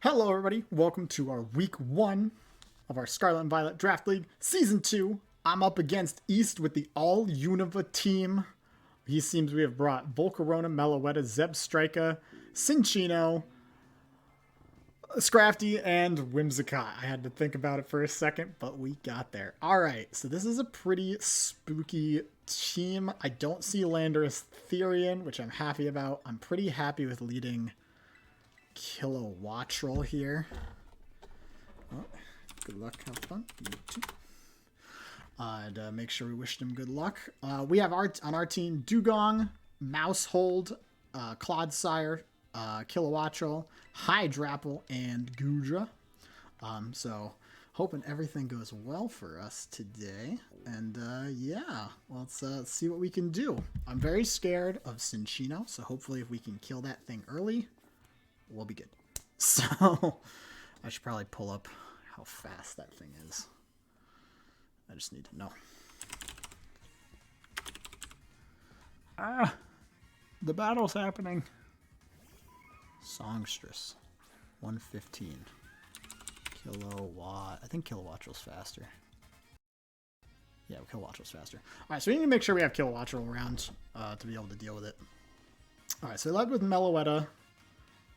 Hello everybody, welcome to our week 1 of our Scarlet and Violet Draft League Season 2. I'm up against East with the all Unova team. He seems we have brought Volcarona, Meloetta, Zebstrika, Cinccino, Scrafty, and Whimsicott. I had to think about it for a second, but we got there. Alright, so this is a pretty spooky team. I don't see Landorus Therian, which I'm happy about. I'm pretty happy with leading Kilowattrel here. Oh, good luck, have fun. You too. And make sure we wish him good luck. We have on our team Dugong, Mousehold, Clodsire, Kilowattrel, Hydrapple, and Gudra. So hoping everything goes well for us today. And yeah, let's see what we can do. I'm very scared of Cinccino, so hopefully if we can kill that thing early, we'll be good. So I should probably pull up how fast that thing is. I just need to know. The battle's happening. Songstress, 115. Kilowatt. I think Kilowattrel's faster. Yeah, Kilowattrel's faster. Alright, so we need to make sure we have Kilowattrel around to be able to deal with it. Alright, so we led with Meloetta.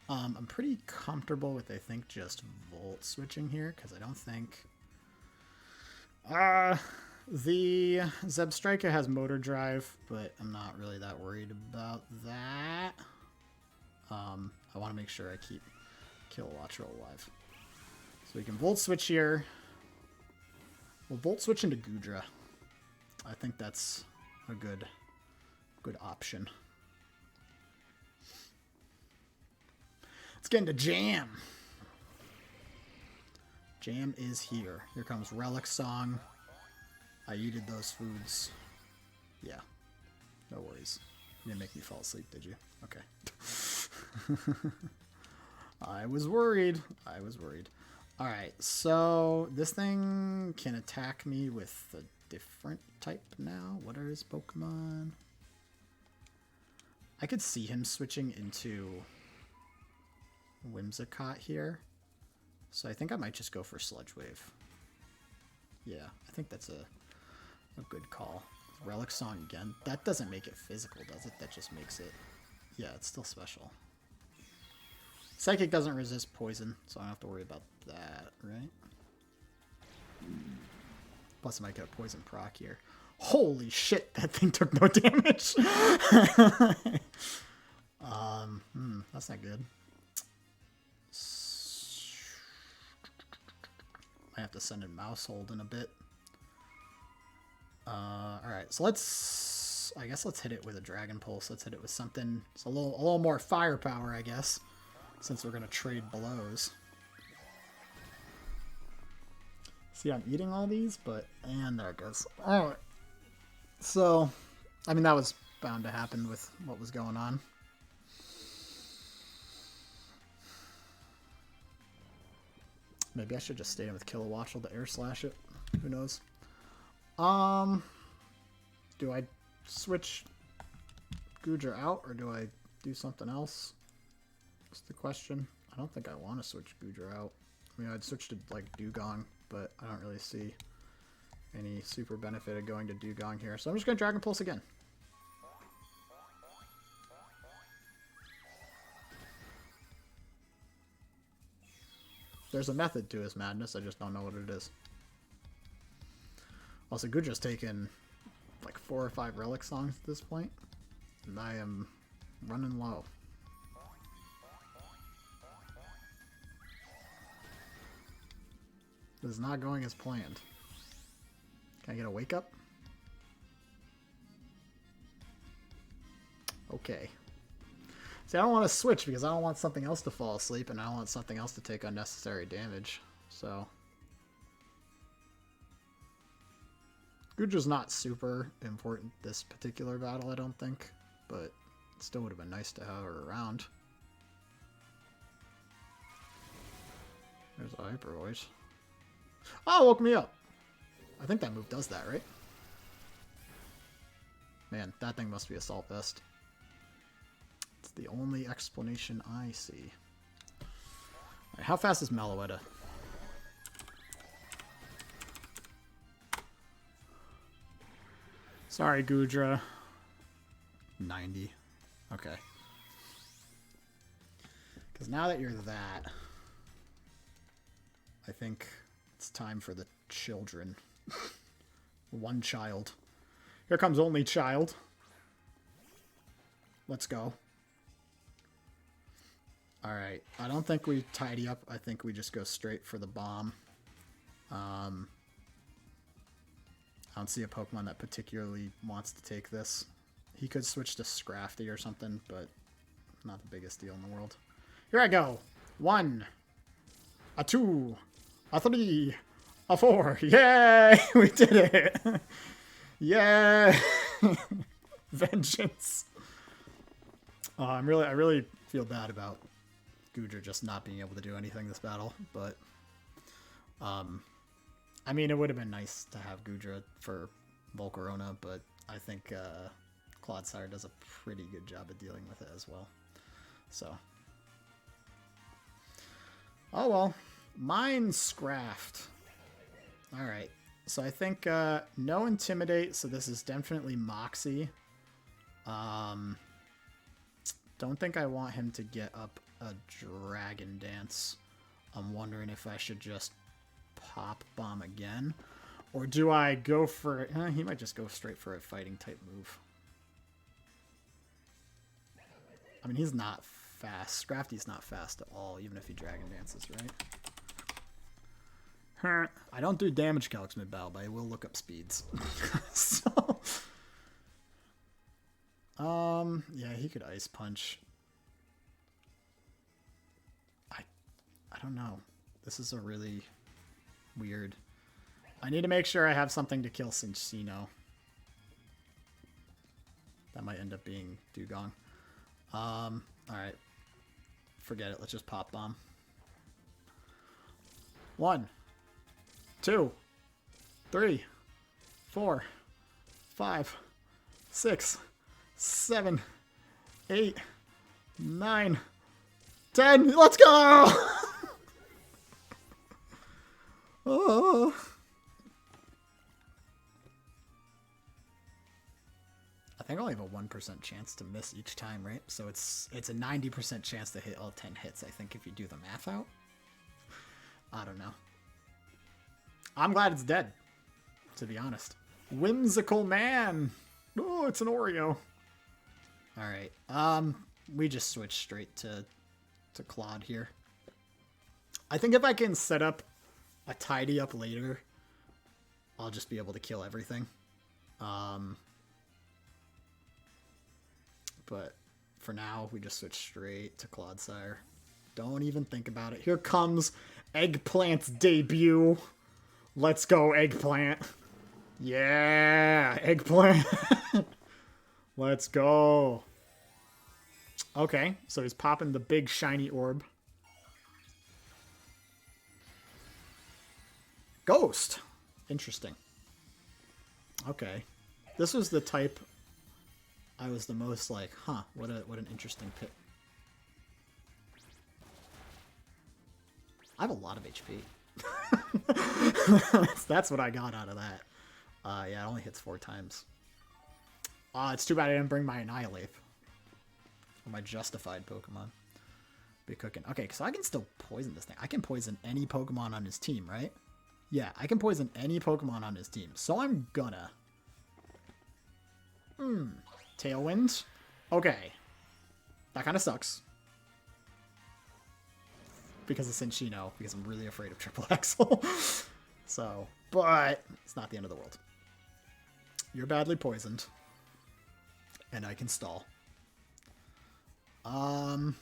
I'm pretty comfortable with, I think, just Volt switching here, because I don't think... the Zebstrika has Motor Drive, but I'm not really that worried about that. I want to make sure I keep Kilowattrel alive. So we can Volt switch here. We'll Volt switch into Gudra. I think that's a good option. Let's get into Jam. Jam is here. Here comes Relic Song. I eated those foods. Yeah. No worries. You didn't make me fall asleep, did you? Okay. I was worried. I was worried. Alright, so this thing can attack me with a different type now. What are his Pokemon? I could see him switching into Whimsicott here. So I think I might just go for Sludge Wave. Yeah, I think that's a good call. Relic Song again. That doesn't make it physical, does it? That just makes it... Yeah, it's still special. Psychic doesn't resist poison, so I don't have to worry about that, right? Plus I might get a poison proc here. Holy shit, that thing took no damage! That's not good. I have to send in Mousehold in a bit. Alright, so I guess let's hit it with a Dragon Pulse. Let's hit it with something. It's a little more firepower, I guess, since we're gonna trade blows. See, I'm eating all these, and there it goes. Alright. So, I mean, that was bound to happen with what was going on. Maybe I should just stay in with Kilowattrel to air slash it. Who knows? Do I switch Gudra out or do I do something else? That's the question. I don't think I want to switch Gudra out. I mean, I'd switch to like Dugong, but I don't really see any super benefit of going to Dugong here. So I'm just going to Dragon Pulse again. There's a method to his madness, I just don't know what it is. Also, Gudra's taken like 4 or 5 Relic Songs at this point, and I am running low. This is not going as planned. Can I get a wake up? Okay. See, I don't want to switch because I don't want something else to fall asleep and I don't want something else to take unnecessary damage. So Gudra's not super important this particular battle, I don't think, but it still would have been nice to have her around. There's a Hyper Voice. Oh, woke me up. I think that move does that, right? Man, that thing must be Assault Vest. It's the only explanation I see. how fast is Meloetta? Sorry, Gudra. 90. Okay. Because now that you're that, I think it's time for the children. One child. Here comes only child. Let's go. Alright. I don't think we tidy up. I think we just go straight for the bomb. I don't see a Pokemon that particularly wants to take this. He could switch to Scrafty or something, but not the biggest deal in the world. Here I go. 1, a 2, a 3, a 4. Yay! We did it! Yay! Vengeance. I really feel bad about Gudra just not being able to do anything this battle, but I mean, it would have been nice to have Gudra for Volcarona, but I think Clodsire does a pretty good job of dealing with it as well. So, oh well, mine's Scraft. All right, so I think no Intimidate, so this is definitely Moxie. Don't think I want him to get up a Dragon Dance. I'm wondering if I should just Pop Bomb again, or do I go for he might just go straight for a fighting type move. I mean, he's not fast. Scrafty's not fast at all, even if he Dragon Dances, right? I don't do damage calcs mid-battle, but I will look up speeds. So yeah, he could Ice Punch. I don't know. This is a really weird. I need to make sure I have something to kill Cinccino. That might end up being Dugong. Alright. Forget it. Let's just Pop Bomb. 1, 2, 3, 4, 5, 6, 7, 8, 9, 10. Let's go! Oh. I think I only have a 1% chance to miss each time, right? So it's a 90% chance to hit all 10 hits, I think, if you do the math out. I don't know. I'm glad it's dead, to be honest. Whimsical man! Oh, it's an Oreo. Alright, we just switch straight to Claude here. I think if I can set up a tidy up later, I'll just be able to kill everything. But for now, we just switch straight to Clodsire. Don't even think about it. Here comes Eggplant's debut. Let's go, Eggplant. Yeah, Eggplant. Let's go. Okay, so he's popping the big shiny orb. Ghost. Interesting. Okay. This was the type I was the most like, huh, what an interesting pick. I have a lot of HP. That's what I got out of that. Yeah, it only hits 4 times. It's too bad I didn't bring my Annihilate. Or my Justified Pokemon. Be cooking. Okay, so I can still poison this thing. I can poison any Pokemon on his team, right? Yeah, I can poison any Pokemon on his team. So I'm gonna... Tailwind? Okay. That kind of sucks. Because of Cinccino. Because I'm really afraid of Triple Axle. So, but it's not the end of the world. You're badly poisoned. And I can stall. So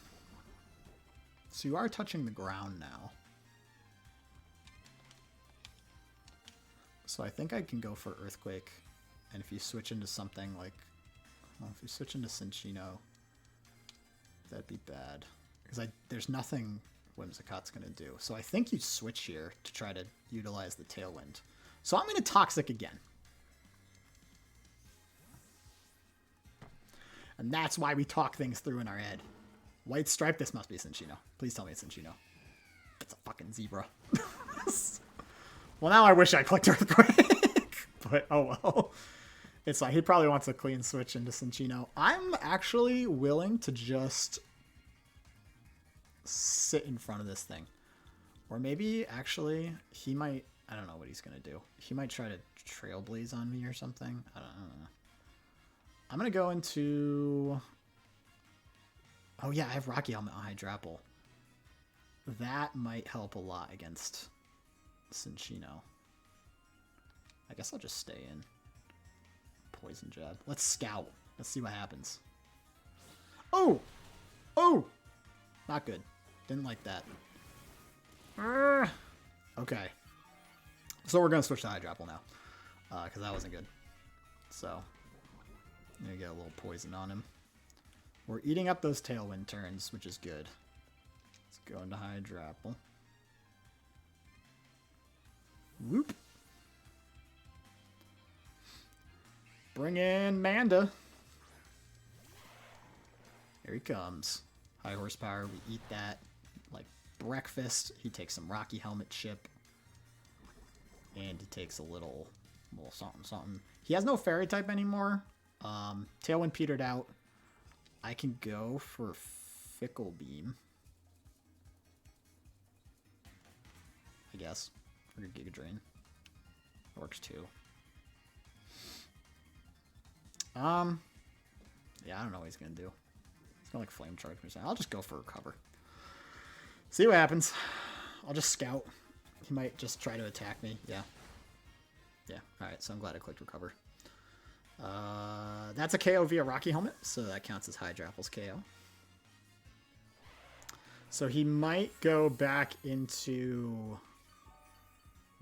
you are touching the ground now. So I think I can go for Earthquake. And if you switch into something like... Well, if you switch into Cinccino, that'd be bad. Because there's nothing Whimsicott's going to do. So I think you switch here to try to utilize the Tailwind. So I'm going to Toxic again. And that's why we talk things through in our head. White Stripe, this must be Cinccino. Please tell me it's Cinccino. it's a fucking zebra. Well, now I wish I clicked Earthquake. But, oh well. It's like, he probably wants a clean switch into Cinccino. I'm actually willing to just sit in front of this thing. Or maybe, actually, he might... I don't know what he's going to do. He might try to Trailblaze on me or something. I don't know. I'm going to go into... Oh, yeah, I have Rocky Helmet on Hydrapple. That might help a lot against Cinccino. I guess I'll just stay in. Poison Jab. Let's scout. Let's see what happens. Oh! Oh! Not good. Didn't like that. Okay. So we're going to switch to Hydrapple now. Because that wasn't good. So, I'm going to get a little poison on him. We're eating up those Tailwind turns, which is good. Let's go into Hydrapple. Whoop. Bring in Manda. Here he comes. High horsepower. We eat that like breakfast. He takes some Rocky Helmet chip. And he takes a little something, something. He has no fairy type anymore. Tailwind petered out. I can go for Fickle Beam. I guess. Or Giga Drain. Works too. Yeah, I don't know what he's gonna do. He's gonna like Flame Charge me. I'll just go for Recover. See what happens. I'll just scout. He might just try to attack me. Yeah. Yeah. Alright, so I'm glad I clicked Recover. That's a KO via Rocky Helmet, so that counts as Hydrapple's KO. So he might go back into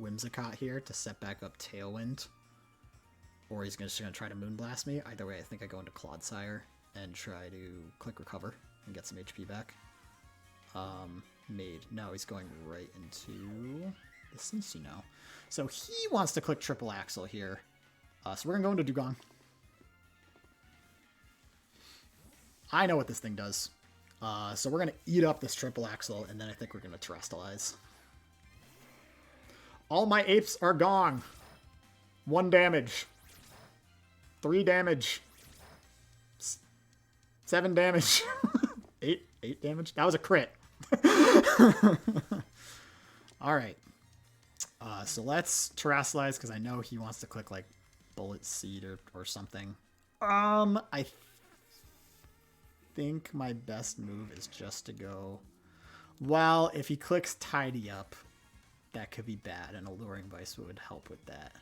Whimsicott here to set back up Tailwind. Or he's just going to try to Moonblast me. Either way, I think I go into Clodsire and try to click Recover and get some HP back. No, he's going right into the Cinccino. So he wants to click Triple Axle here. So we're going to go into Dugong. I know what this thing does. So we're going to eat up this Triple Axle, and then I think we're going to Terrestrialize. All my apes are gone. 1 damage. 3 damage. 7 damage. 8 damage? That was a crit. Alright. So let's Terrestrialize, because I know he wants to click, like, Bullet Seed or something. I think my best move is just to go... Well, if he clicks Tidy Up, that could be bad, and Alluring Vice would help with that.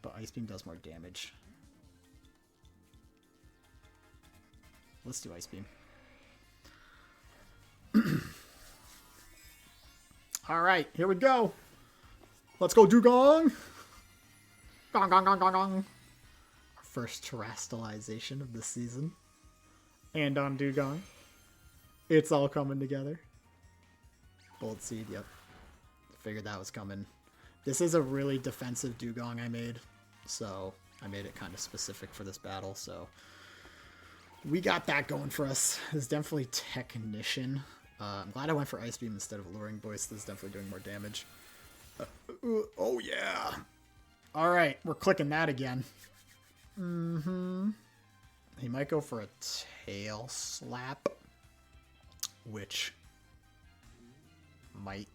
But Ice Beam does more damage. Let's do Ice Beam. Alright, here we go. Let's go, Dugong! Gong, gong, gong, gong, gong. Our first Terrestrialization of the season. And on Dugong. It's all coming together. Bullet Seed, yep. Figured that was coming. This is a really defensive Dugong I made. So, I made it kind of specific for this battle, so... We got that going for us. This is definitely Technician. I'm glad I went for Ice Beam instead of Alluring Voice. This is definitely doing more damage. Oh, yeah. Alright, we're clicking that again. He might go for a Tail Slap, which might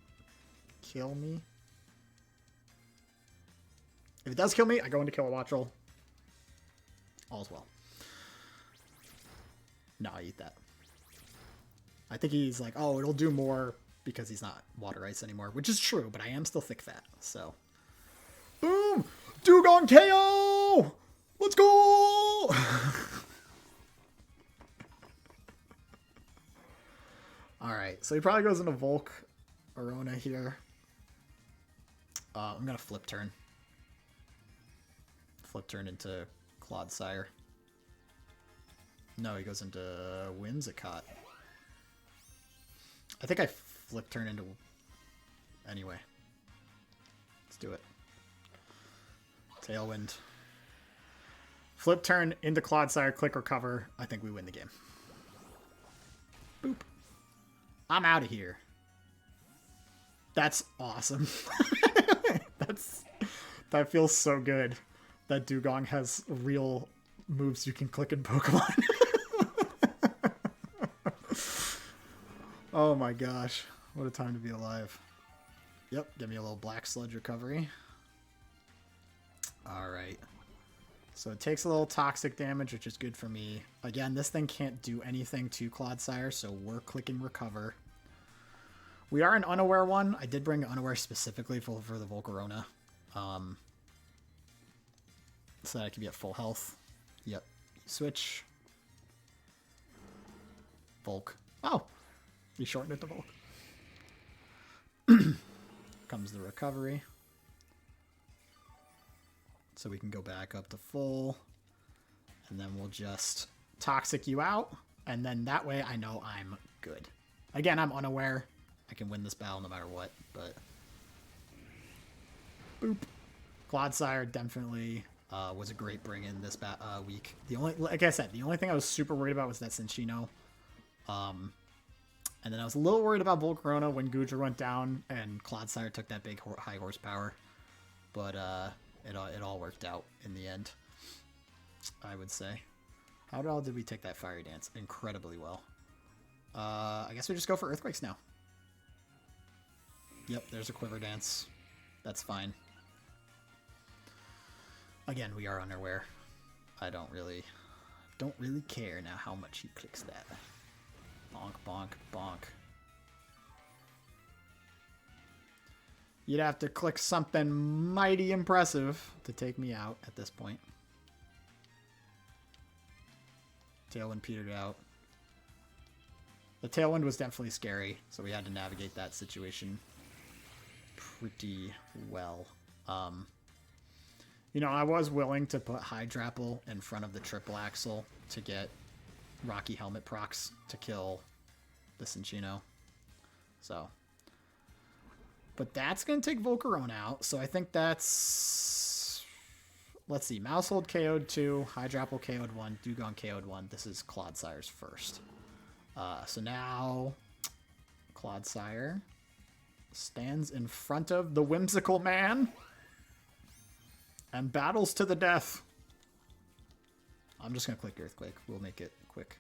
kill me. If it does kill me, I go into Kilowattrel. All's well. No, I eat that. I think he's like, oh, it'll do more because he's not Water Ice anymore, which is true, but I am still Thick Fat, so. Boom! Dugong KO! Let's go! Alright, so he probably goes into Volk Arona here. I'm gonna Flip Turn. Flip Turn into Clodsire. No, he goes into Whimsicott. I think I Flip Turn into... Anyway. Let's do it. Tailwind. Flip turn into Clodsire, click recover. I think we win the game. Boop. I'm out of here. That's awesome. That feels so good. That Dugong has real moves you can click in Pokemon. Oh my gosh. What a time to be alive. Yep, give me a little Black Sludge recovery. Alright. So it takes a little toxic damage, which is good for me. Again, this thing can't do anything to Clodsire, so we're clicking recover. We are an Unaware one. I did bring Unaware specifically for the Volcarona. So that I can be at full health. Yep. Switch. Volk. Oh! You shortened it to Volk. Comes the recovery. So we can go back up to full. And then we'll just toxic you out. And then that way I know I'm good. Again, I'm unaware. I can win this battle no matter what, but... Boop. Clodsire definitely was a great bring-in this week. Like I said, the only thing I was super worried about was that Cinccino. And then I was a little worried about Volcarona when Goodra went down and Clodsire took that big high horsepower. But it all worked out in the end, I would say. How all did we take that Fiery Dance? Incredibly well. I guess we just go for Earthquakes now. Yep, there's a Quiver Dance. That's fine. Again, we are unaware. I don't really care now how much he clicks that. Bonk, bonk, bonk. You'd have to click something mighty impressive to take me out at this point. Tailwind petered out. The Tailwind was definitely scary, so we had to navigate that situation pretty well. You know, I was willing to put Hydrapple in front of the Triple Axle to get Rocky Helmet procs to kill the Cinccino. So, but that's going to take Volcarona out, so I think that's... Let's see, Mousehold KO'd 2, Hydrapple KO'd 1, Dugong KO'd 1. This is Clodsire's first. So now Clodsire stands in front of the Whimsical Man and battles to the death. I'm just going to click Earthquake. We'll make it quick.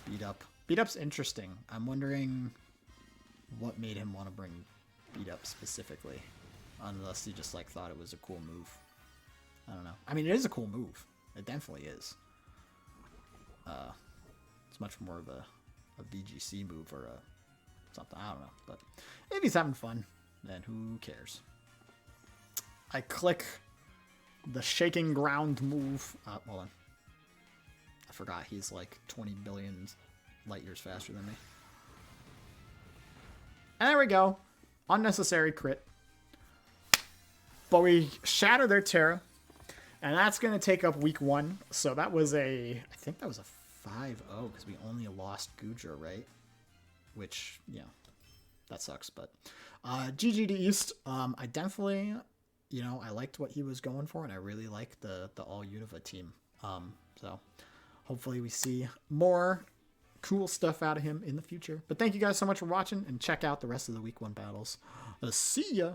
Beat Up. Beat Up's interesting. I'm wondering what made him want to bring Beat Up specifically. Unless he just like thought it was a cool move. I don't know. I mean, it is a cool move. It definitely is. It's much more of a VGC move or a something. I don't know. But if he's having fun, then who cares? I click the Shaking Ground move. Hold on. I forgot he's like 20 billion light years faster than me. And there we go. Unnecessary crit. But we shatter their Terra. And that's going to take up week 1. So that was I think that was a 5-0 because we only lost Goodra, right? Which, yeah, that sucks. But GG to East. I definitely, you know, I liked what he was going for. And I really liked the all Unova team. So hopefully we see more cool stuff out of him in the future. But thank you guys so much for watching. And check out the rest of the week 1 battles. See ya.